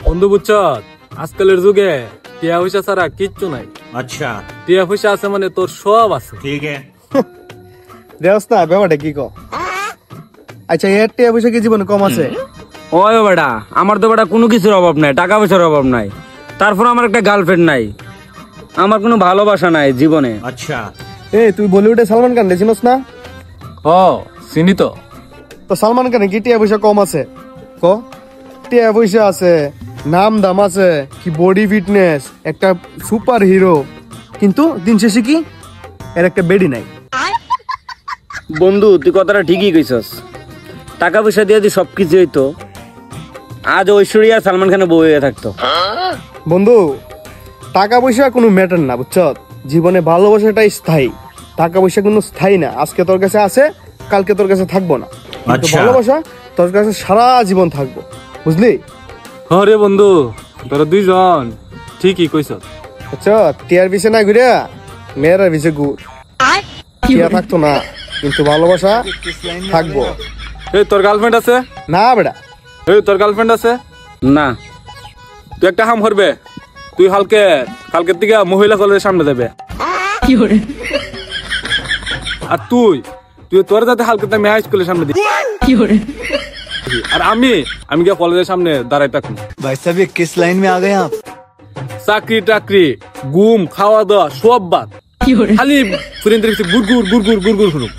বন্ধু বুঝছ, আজকালের যুগে টিয়া পয়সা ছাড়া কিচ্ছু নাই। अच्छा টিয়া পয়সা আছে মানে তোর সব আছে। ठीक है। দেওস না ব্যাপারটা কি কো? আচ্ছা এর টিয়া পয়সা কি জীবনে কম আছে? ওই বেটা, আমার তো বেটা কোনো কিছুর অভাব নাই, টাকা পয়সার অভাব নাই, তারপর আমার একটা গার্লফ্রেন্ড নাই, আমার কোনো ভালোবাসা নাই জীবনে। अच्छा এই তুই বলিউডে সালমান খান চিনস না? ও চিনি তো। তো সালমান খানের কি টিয়া পয়সা কম আছে? ক টিয়া পয়সা আছে, নাম দাম আছে, কি বডি ফিটনেস, একটা সুপার হিরো, কিন্তু দিন শেষে কি এর একটা বেডি নাই। বন্ধু তুই কথাটা ঠিকই কইছস, টাকা পয়সা দিয়ে যদি সবকিছু হইতো আজ ঐশ্বরিয়া সালমান খানের বউ হয়ে থাকতো। বন্ধু টাকা পয়সা কোনো ম্যাটার না, বুঝছ? জীবনে ভালোবাসাটাই স্থায়ী, টাকা পয়সা কোনো স্থায়ী না। আজকে তোর কাছে আছে, কালকে তোর কাছে থাকবো না, কিন্তু আচ্ছা। ভালোবাসা তোর কাছে সারা জীবন থাকবো, বুঝলি? হরে বন্ধু, তোরা দুইজন ঠিকই কইছ। বুঝছ, টিয়ার পিছে না ঘুরে মেয়েরা পিছে ঘুর। টিয়া থাকতো না, কিন্তু ভালোবাসা থাকবো। এই তোর গার্লফ্রেন্ড আছে? না বেটা। এই তোর গার্লফ্রেন্ড আছে? না, তুই একটা কাম করবে, তুই কালকের থেকে মহিলা কলেজের সামনে দেবে। আর তুই তোর যাতে হালকে মেয়ে স্কুলের সামনে দিবি। আর আমি গিয়ে কলেজের সামনে দাঁড়াই থাকুন। भाई साहब ये किस लाइन में आ गए आप? চাকরি টাকরি ঘুম খাওয়া দাওয়া সব বাদ, খালি ফ্রেন্ডের কাছে গুড়গুড় গুড়গুড় গুড়গুড় শুনুক।